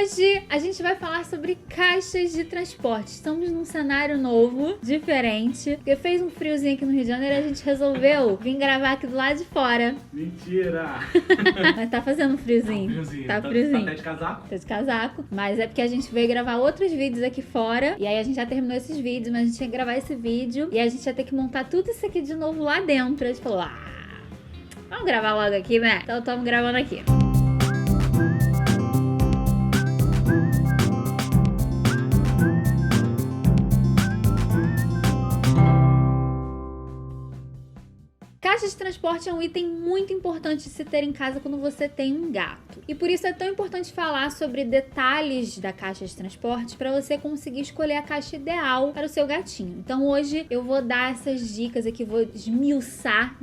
Hoje a gente vai falar sobre caixas de transporte. Estamos num cenário novo, diferente, porque fez um friozinho aqui no Rio de Janeiro e a gente resolveu vir gravar aqui do lado de fora. Mentira! Mas tá fazendo um friozinho. Tá friozinho. Tá até de casaco? Tá de casaco. Mas é porque a gente veio gravar outros vídeos aqui fora. E aí a gente já terminou esses vídeos, mas a gente ia gravar esse vídeo. E a gente ia ter que montar tudo isso aqui de novo lá dentro. A gente falou, vamos gravar logo aqui, né? Então estamos gravando aqui. Caixa de transporte é um item muito importante de se ter em casa quando você tem um gato. E por isso é tão importante falar sobre detalhes da caixa de transporte para você conseguir escolher a caixa ideal para o seu gatinho. Então hoje eu vou dar essas dicas aqui, vou desmiuçar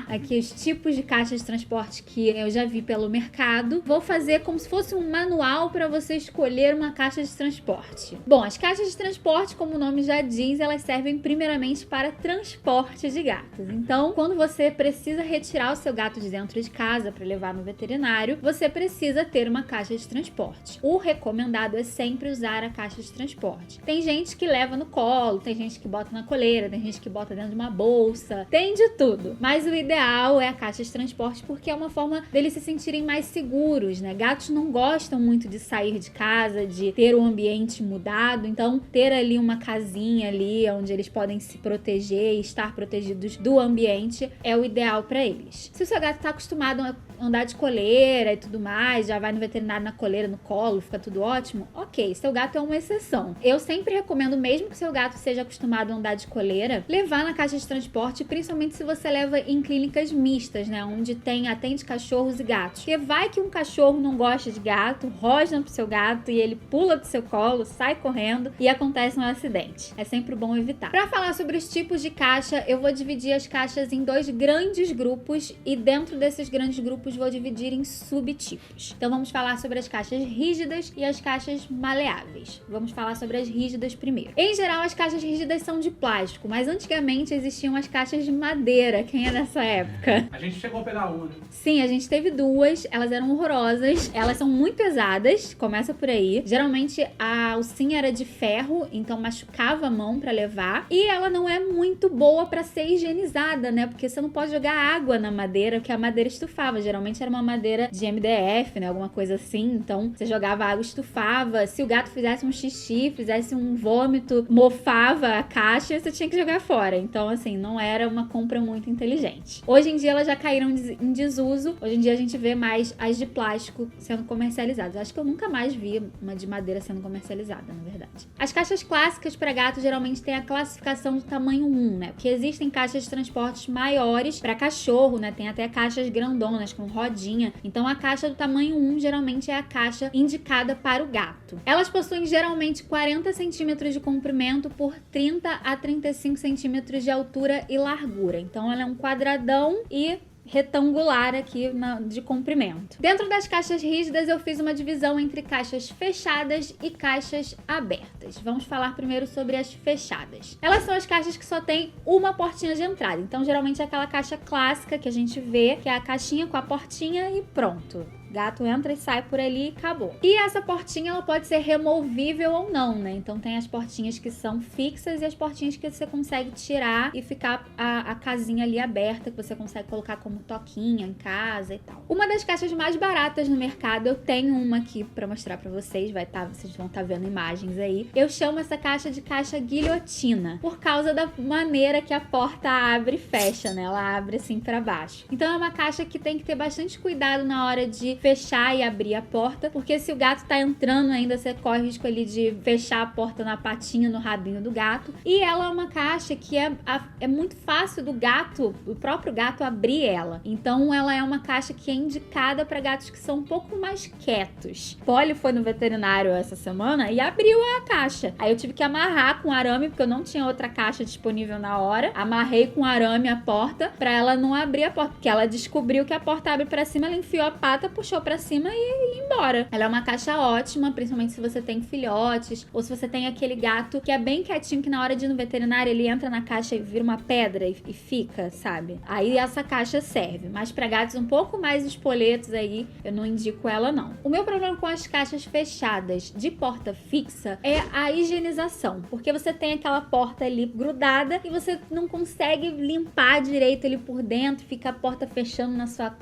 aqui os tipos de caixa de transporte que eu já vi pelo mercado. Vou fazer como se fosse um manual para você escolher uma caixa de transporte. Bom, as caixas de transporte, como o nome já diz, elas servem primeiramente para transporte de gatos. Então, quando você precisa retirar o seu gato de dentro de casa para levar no veterinário, você precisa ter uma caixa de transporte. O recomendado é sempre usar a caixa de transporte. Tem gente que leva no colo, tem gente que bota na coleira, tem gente que bota dentro de uma bolsa, tem de tudo. Mas o ideal é a caixa de transporte porque é uma forma deles se sentirem mais seguros, né? Gatos não gostam muito de sair de casa, de ter o ambiente mudado, então ter ali uma casinha ali onde eles podem se proteger e estar protegidos do ambiente é o ideal para eles. Se o seu gato está acostumado a andar de coleira e tudo mais, já vai no veterinário na coleira, no colo, fica tudo ótimo, ok, seu gato é uma exceção. Eu sempre recomendo, mesmo que seu gato seja acostumado a andar de coleira, levar na caixa de transporte, principalmente se você leva em clínicas mistas, né, onde atende cachorros e gatos. Porque vai que um cachorro não gosta de gato, rosna pro seu gato e ele pula do seu colo, sai correndo e acontece um acidente. É sempre bom evitar. Para falar sobre os tipos de caixa, eu vou dividir as caixas em dois grandes grupos e dentro desses grandes grupos vou dividir em subtipos. Então vamos falar sobre as caixas rígidas e as caixas maleáveis. Vamos falar sobre as rígidas primeiro. Em geral, as caixas rígidas são de plástico, mas antigamente existiam as caixas de madeira. Quem é dessa época? A gente chegou a pegar uma, né? Sim, a gente teve duas, elas eram horrorosas, elas são muito pesadas, começa por aí. Geralmente a alcinha era de ferro, então machucava a mão pra levar, e ela não é muito boa pra ser higienizada, né? Porque você não pode jogar água na madeira, porque a madeira estufava. Geralmente era uma madeira de MDF, né? Alguma coisa assim. Então, você jogava água, estufava. Se o gato fizesse um xixi, fizesse um vômito, mofava a caixa, você tinha que jogar fora. Então, assim, não era uma compra muito inteligente. Hoje em dia, elas já caíram em desuso. Hoje em dia, a gente vê mais as de plástico sendo comercializadas. Acho que eu nunca mais vi uma de madeira sendo comercializada, na verdade. As caixas clássicas para gato geralmente têm a classificação do tamanho 1, né? Porque existem caixas de transporte maiores para cachorro, né? Tem até caixas grandonas com rodinha. Então a caixa do tamanho 1 geralmente é a caixa indicada para o gato. Elas possuem geralmente 40 centímetros de comprimento por 30 a 35 centímetros de altura e largura. Então ela é um quadradão e retangular aqui de comprimento. Dentro das caixas rígidas eu fiz uma divisão entre caixas fechadas e caixas abertas. Vamos falar primeiro sobre as fechadas. Elas são as caixas que só tem uma portinha de entrada. Então geralmente é aquela caixa clássica que a gente vê, que é a caixinha com a portinha e pronto. Gato entra e sai por ali e acabou. E essa portinha, ela pode ser removível ou não, né? Então tem as portinhas que são fixas e as portinhas que você consegue tirar e ficar a casinha ali aberta, que você consegue colocar como toquinha em casa e tal. Uma das caixas mais baratas no mercado, eu tenho uma aqui pra mostrar pra vocês, vocês vão estar vendo imagens aí. Eu chamo essa caixa de caixa guilhotina, por causa da maneira que a porta abre e fecha, né? Ela abre assim pra baixo. Então é uma caixa que tem que ter bastante cuidado na hora de fechar e abrir a porta, porque se o gato tá entrando ainda, você corre o risco ali de fechar a porta na patinha, no rabinho do gato. E ela é uma caixa que é muito fácil do gato, o próprio gato, abrir ela. Então ela é uma caixa que é indicada para gatos que são um pouco mais quietos. Polly foi no veterinário essa semana e abriu a caixa. Aí eu tive que amarrar com arame, porque eu não tinha outra caixa disponível na hora. Amarrei com arame a porta para ela não abrir a porta, porque ela descobriu que a porta abre para cima, ela enfiou a pata, puxou puxou pra cima e ia embora. Ela é uma caixa ótima, principalmente se você tem filhotes, ou se você tem aquele gato que é bem quietinho, que na hora de ir no veterinário, ele entra na caixa e vira uma pedra e fica, sabe? Aí essa caixa serve. Mas pra gatos um pouco mais espoletos aí, eu não indico ela, não. O meu problema com as caixas fechadas de porta fixa é a higienização, porque você tem aquela porta ali grudada e você não consegue limpar direito ali por dentro, fica a porta fechando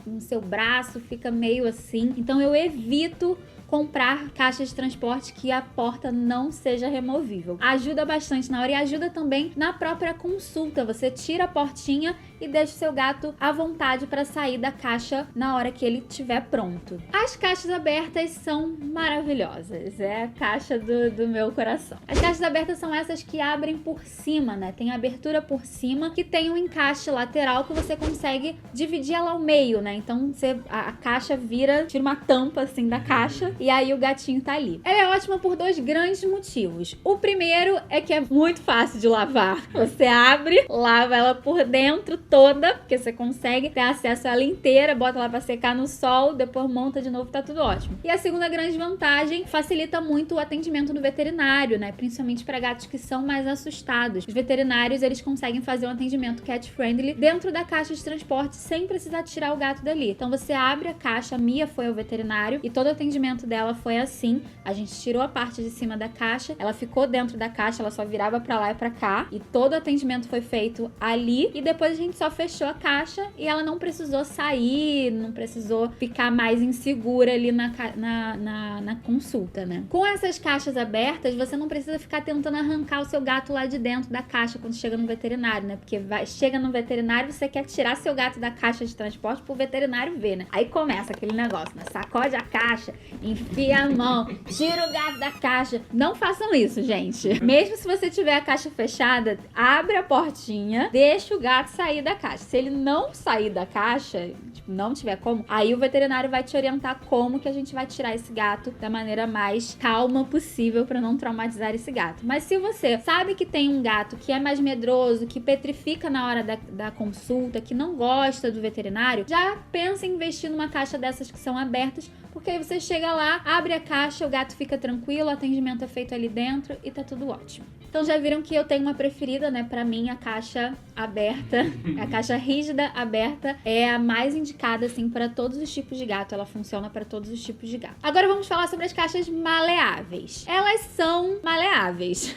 no seu braço, fica meio assim. Então eu evito comprar caixas de transporte que a porta não seja removível. Ajuda bastante na hora e ajuda também na própria consulta. Você tira a portinha e deixa o seu gato à vontade para sair da caixa na hora que ele estiver pronto. As caixas abertas são maravilhosas. É a caixa do meu coração. As caixas abertas são essas que abrem por cima, né? Tem abertura por cima que tem um encaixe lateral que você consegue dividir ela ao meio, né? Então a caixa tira uma tampa assim da caixa e aí o gatinho tá ali. Ela é ótima por 2 grandes motivos. O primeiro é que é muito fácil de lavar. Você abre, lava ela por dentro toda, porque você consegue ter acesso a ela inteira, bota ela pra secar no sol, depois monta de novo, tá tudo ótimo. E a segunda grande vantagem, facilita muito o atendimento no veterinário, né? Principalmente para gatos que são mais assustados. Os veterinários, eles conseguem fazer um atendimento cat friendly dentro da caixa de transporte sem precisar tirar o gato dali. Então você abre a caixa, a Mia foi ao veterinário e todo o atendimento dela foi assim. A gente tirou a parte de cima da caixa, ela ficou dentro da caixa, ela só virava pra lá e pra cá e todo o atendimento foi feito ali e depois a gente só fechou a caixa e ela não precisou sair, não precisou ficar mais insegura ali na consulta, né? Com essas caixas abertas, você não precisa ficar tentando arrancar o seu gato lá de dentro da caixa quando chega no veterinário, né? Porque chega no veterinário, você quer tirar seu gato da caixa de transporte pro veterinário ver, né? Aí começa aquele negócio, né? Sacode a caixa, enfia a mão, tira o gato da caixa. Não façam isso, gente. Mesmo se você tiver a caixa fechada, abre a portinha, deixa o gato sair da caixa. Se ele não sair da caixa, tipo, não tiver como, aí o veterinário vai te orientar como que a gente vai tirar esse gato da maneira mais calma possível para não traumatizar esse gato. Mas se você sabe que tem um gato que é mais medroso, que petrifica na hora da consulta, que não gosta do veterinário, já pensa em investir numa caixa dessas que são abertas, porque aí você chega lá, abre a caixa, o gato fica tranquilo, o atendimento é feito ali dentro e tá tudo ótimo. Então já viram que eu tenho uma preferida, né? Pra mim, a caixa aberta, a caixa rígida aberta é a mais indicada, assim, para todos os tipos de gato. Ela funciona para todos os tipos de gato. Agora vamos falar sobre as caixas maleáveis. Elas são maleáveis.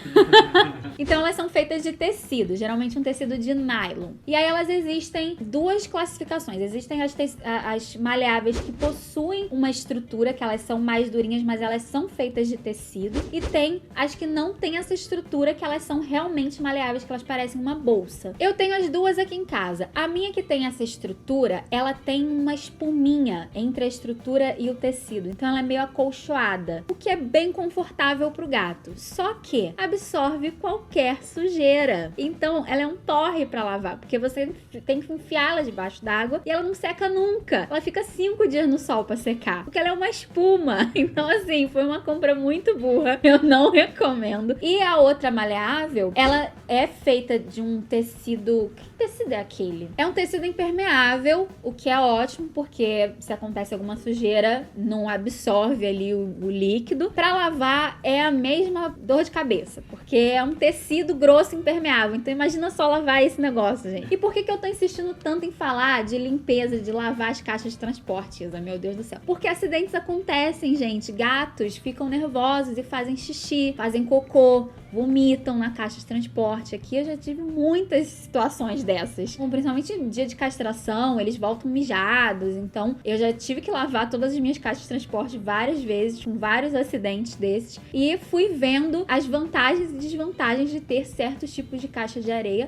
Então elas são feitas de tecido, geralmente um tecido de nylon. E aí elas existem 2 classificações. Existem as maleáveis que possuem uma estrutura, que elas são mais durinhas, mas elas são feitas de tecido. E tem as que não têm essa estrutura, que elas são realmente maleáveis, que elas parecem uma bolsa. Eu tenho as 2 aqui em casa. A minha que tem essa estrutura, ela tem uma espuminha entre a estrutura e o tecido. Então ela é meio acolchoada, o que é bem confortável pro gato. Só que absorve qualquer sujeira. Então ela é um porre pra lavar, porque você tem que enfiar ela debaixo d'água e ela não seca nunca. Ela fica 5 dias no sol pra secar, porque ela é uma espuma. Então assim, foi uma compra muito burra. Eu não recomendo. E a outra maleável, ela é feita de um tecido... Que tecido é aquele? É um tecido impermeável, o que é ótimo, porque se acontece alguma sujeira, não absorve ali o líquido. Pra lavar é a mesma dor de cabeça, porque é um tecido grosso impermeável. Então imagina só lavar esse negócio, gente. E por que eu tô insistindo tanto em falar de limpeza, de lavar as caixas de transporte, Isa? Meu Deus do céu. Porque acidentes acontecem, gente. Gatos ficam nervosos e fazem xixi, fazem cocô, vomitam na caixa de transporte. Aqui eu já tive muitas situações dessas. Principalmente no dia de castração, eles voltam mijados. Então, eu já tive que lavar todas as minhas caixas de transporte várias vezes, com vários acidentes desses. E fui vendo as vantagens e desvantagens de ter certos tipos de caixa de areia.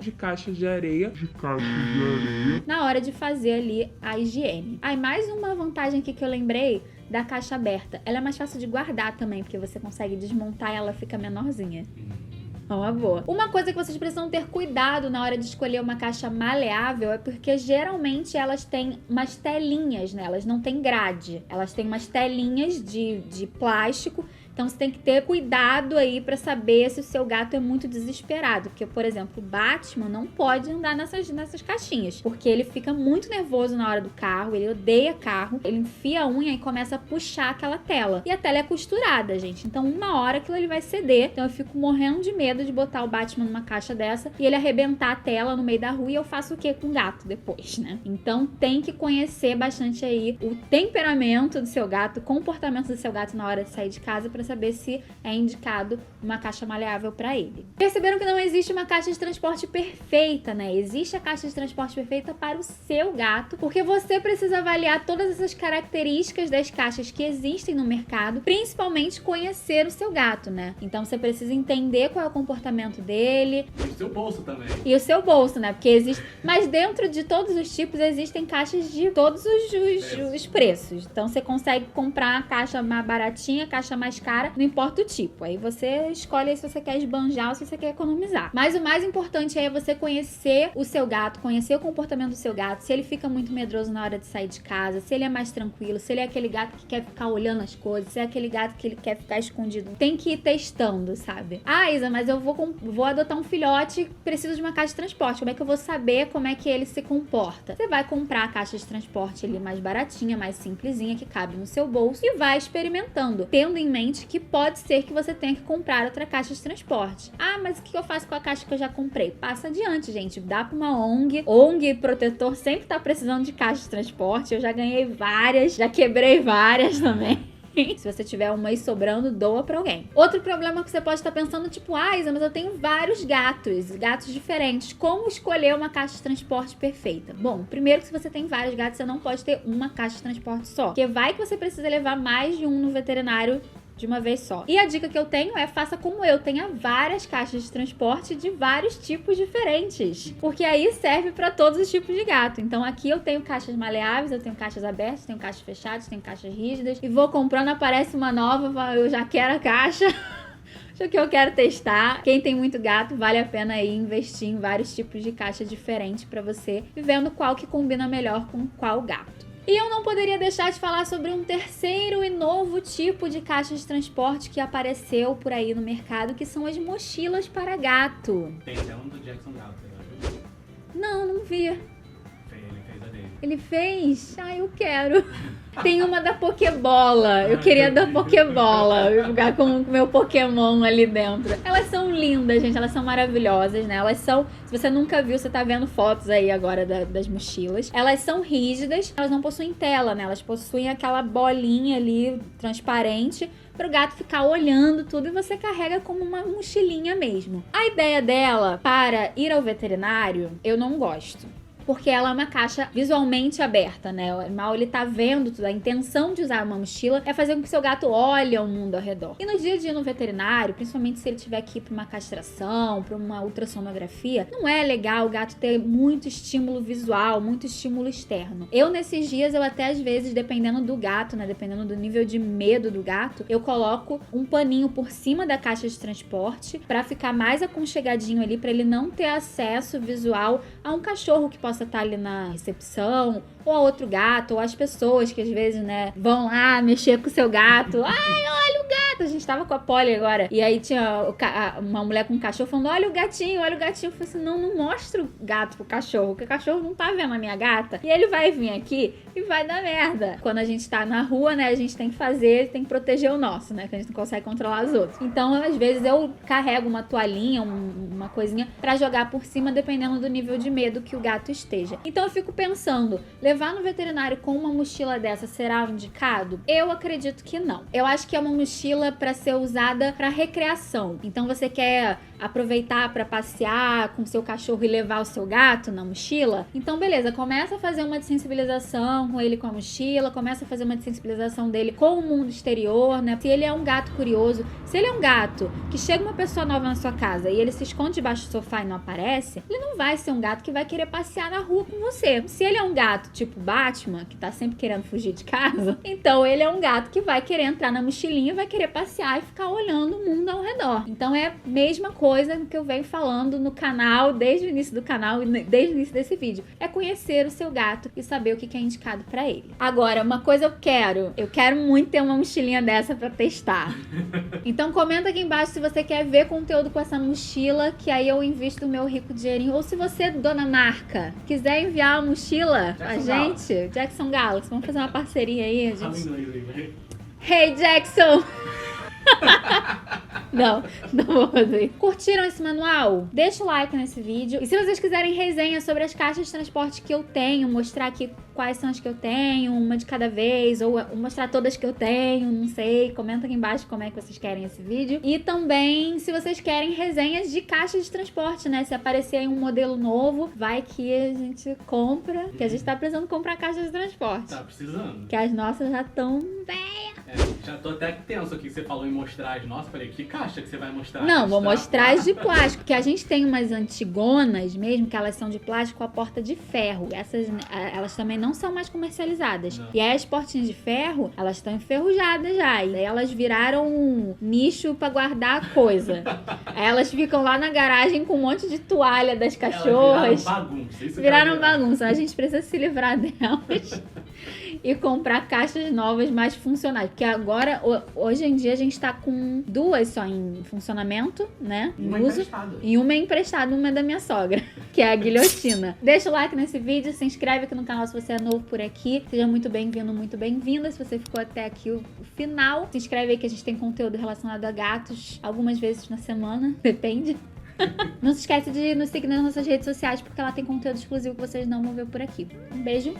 Na hora de fazer ali a higiene. Aí, mais uma vantagem aqui que eu lembrei da caixa aberta. Ela é mais fácil de guardar também, porque você consegue desmontar e ela fica menorzinha. Uma boa. Uma coisa que vocês precisam ter cuidado na hora de escolher uma caixa maleável é porque geralmente elas têm umas telinhas, né? Elas não têm grade. Elas têm umas telinhas de plástico Então você tem que ter cuidado aí pra saber se o seu gato é muito desesperado. Porque, por exemplo, o Batman não pode andar nessas caixinhas, porque ele fica muito nervoso na hora do carro, ele odeia carro, ele enfia a unha e começa a puxar aquela tela. E a tela é costurada, gente. Então, uma hora aquilo ele vai ceder. Então, eu fico morrendo de medo de botar o Batman numa caixa dessa e ele arrebentar a tela no meio da rua, e eu faço o quê com o gato depois, né? Então, tem que conhecer bastante aí o temperamento do seu gato, o comportamento do seu gato na hora de sair de casa, pra saber se é indicado uma caixa maleável pra ele. Perceberam que não existe uma caixa de transporte perfeita, né? Existe a caixa de transporte perfeita para o seu gato, porque você precisa avaliar todas essas características das caixas que existem no mercado, principalmente conhecer o seu gato, né? Então você precisa entender qual é o comportamento dele. E o seu bolso também. E o seu bolso, né? Porque existe... Mas dentro de todos os tipos existem caixas de todos os preços. Então você consegue comprar a caixa mais baratinha, a caixa mais cara, não importa o tipo. Aí você escolhe se você quer esbanjar ou se você quer economizar. Mas o mais importante é você conhecer o seu gato, conhecer o comportamento do seu gato, se ele fica muito medroso na hora de sair de casa, se ele é mais tranquilo, se ele é aquele gato que quer ficar olhando as coisas, se é aquele gato que ele quer ficar escondido. Tem que ir testando, sabe? Ah, Isa, mas eu vou adotar um filhote, preciso de uma caixa de transporte. Como é que eu vou saber como é que ele se comporta? Você vai comprar a caixa de transporte ali mais baratinha, mais simplesinha, que cabe no seu bolso, e vai experimentando, tendo em mente que pode ser que você tenha que comprar outra caixa de transporte. Ah, mas o que eu faço com a caixa que eu já comprei? Passa adiante, gente. Dá pra uma ONG. ONG protetor sempre tá precisando de caixa de transporte. Eu já ganhei várias, já quebrei várias também. Se você tiver uma aí sobrando, doa pra alguém. Outro problema que você pode estar pensando, tipo, Isa, mas eu tenho vários gatos diferentes. Como escolher uma caixa de transporte perfeita? Bom, primeiro que se você tem vários gatos, você não pode ter uma caixa de transporte só. Porque vai que você precisa levar mais de um no veterinário de uma vez só. E a dica que eu tenho é: faça como eu, tenha várias caixas de transporte de vários tipos diferentes, porque aí serve para todos os tipos de gato. Então aqui eu tenho caixas maleáveis, eu tenho caixas abertas, tenho caixas fechadas, tenho caixas rígidas, e vou comprando, aparece uma nova, eu já quero a caixa que eu quero testar. Quem tem muito gato, vale a pena aí investir em vários tipos de caixa diferentes para você ir vendo qual que combina melhor com qual gato. E eu não poderia deixar de falar sobre um terceiro e novo tipo de caixa de transporte que apareceu por aí no mercado, que são as mochilas para gato. Tem até um do Jackson Galter, né? Não vi. Ele fez a dele. Ele fez? Ah, eu quero. Tem uma da Pokébola. Eu queria da Pokébola. Jogar com o meu Pokémon ali dentro. Elas são lindas, gente. Elas são maravilhosas, né? Elas são... Se você nunca viu, você tá vendo fotos aí agora das mochilas. Elas são rígidas. Elas não possuem tela, né? Elas possuem aquela bolinha ali transparente para o gato ficar olhando tudo, e você carrega como uma mochilinha mesmo. A ideia dela para ir ao veterinário, eu não gosto. Porque ela é uma caixa visualmente aberta, né? O animal, ele tá vendo tudo. A intenção de usar uma mochila é fazer com que o seu gato olhe ao mundo ao redor. E no dia a dia no veterinário, principalmente se ele tiver que ir pra uma castração, pra uma ultrassonografia, não é legal o gato ter muito estímulo visual, muito estímulo externo. Nesses dias, eu até às vezes, dependendo do gato, né? Dependendo do nível de medo do gato, eu coloco um paninho por cima da caixa de transporte pra ficar mais aconchegadinho ali, pra ele não ter acesso visual a um cachorro que possa estar ali na recepção, ou a outro gato, ou as pessoas que às vezes, né, vão lá mexer com o seu gato. Ai, olha o gato! A gente tava com a Polly agora, e aí tinha uma mulher com um cachorro falando: olha o gatinho, olha o gatinho. Eu falei assim: não mostra o gato pro cachorro, porque o cachorro não tá vendo a minha gata, e ele vai vir aqui e vai dar merda. Quando a gente tá na rua, né, a gente tem que proteger o nosso, né, que a gente não consegue controlar os outros. Então, às vezes, eu carrego uma toalhinha, uma coisinha pra jogar por cima, dependendo do nível de medo que o gato esteja. Então, eu fico pensando, levar no veterinário com uma mochila dessa será o indicado? Eu acredito que não. Eu acho que é uma mochila para ser usada para recreação. Então você quer aproveitar para passear com seu cachorro e levar o seu gato na mochila? Então beleza, começa a fazer uma desensibilização com ele com a mochila, começa a fazer uma desensibilização dele com o mundo exterior, né? Se ele é um gato curioso, se ele é um gato que chega uma pessoa nova na sua casa e ele se esconde debaixo do sofá e não aparece, ele não vai ser um gato que vai querer passear na rua com você. Se ele é um gato tipo Batman, que tá sempre querendo fugir de casa, então ele é um gato que vai querer entrar na mochilinha, vai querer passear e ficar olhando o mundo ao redor. Então é a mesma coisa coisa que eu venho falando no canal, desde o início do canal e desde o início desse vídeo. É conhecer o seu gato e saber o que é indicado pra ele. Agora, uma coisa eu quero muito ter uma mochilinha dessa pra testar. Então comenta aqui embaixo se você quer ver conteúdo com essa mochila, que aí eu invisto o meu rico dinheirinho. Ou se você, dona marca, quiser enviar uma mochila a gente, Jackson Galaxy, vamos fazer uma parceria aí, a gente. Hey, Jackson! Não vou fazer. Curtiram esse manual? Deixa o like nesse vídeo. E se vocês quiserem resenha sobre as caixas de transporte que eu tenho, mostrar aqui quais são as que eu tenho, uma de cada vez, ou mostrar todas que eu tenho, não sei, comenta aqui embaixo como é que vocês querem esse vídeo. E também, se vocês querem resenhas de caixas de transporte, né? Se aparecer aí um modelo novo, vai que a gente compra, que a gente tá precisando comprar caixa de transporte. Tá precisando. Que as nossas já estão Já tô até tenso aqui que você falou em mostrar as nossas. Falei, que caixa que você vai mostrar? Não, vou mostrar as de plástico, que a gente tem umas antigonas mesmo, que elas são de plástico com a porta de ferro. Essas, elas também não são mais comercializadas. Não. E aí as portinhas de ferro, elas estão enferrujadas já. E aí elas viraram um nicho pra guardar coisa. Aí elas ficam lá na garagem com um monte de toalha das cachorras. Viraram bagunça. Isso Viraram bagunça. A gente precisa se livrar delas. E comprar caixas novas mais funcionais. Porque agora, hoje em dia, a gente tá com 2 só em funcionamento, né? Em Uma uso. emprestada. E uma é emprestada, uma é da minha sogra, que é a guilhotina. Deixa o like nesse vídeo, se inscreve aqui no canal se você é novo por aqui. Seja muito bem-vindo, muito bem-vinda. Se você ficou até aqui o final, se inscreve aí que a gente tem conteúdo relacionado a gatos algumas vezes na semana, depende. Não se esquece de nos seguir nas nossas redes sociais, porque lá tem conteúdo exclusivo que vocês não vão ver por aqui. Um beijo.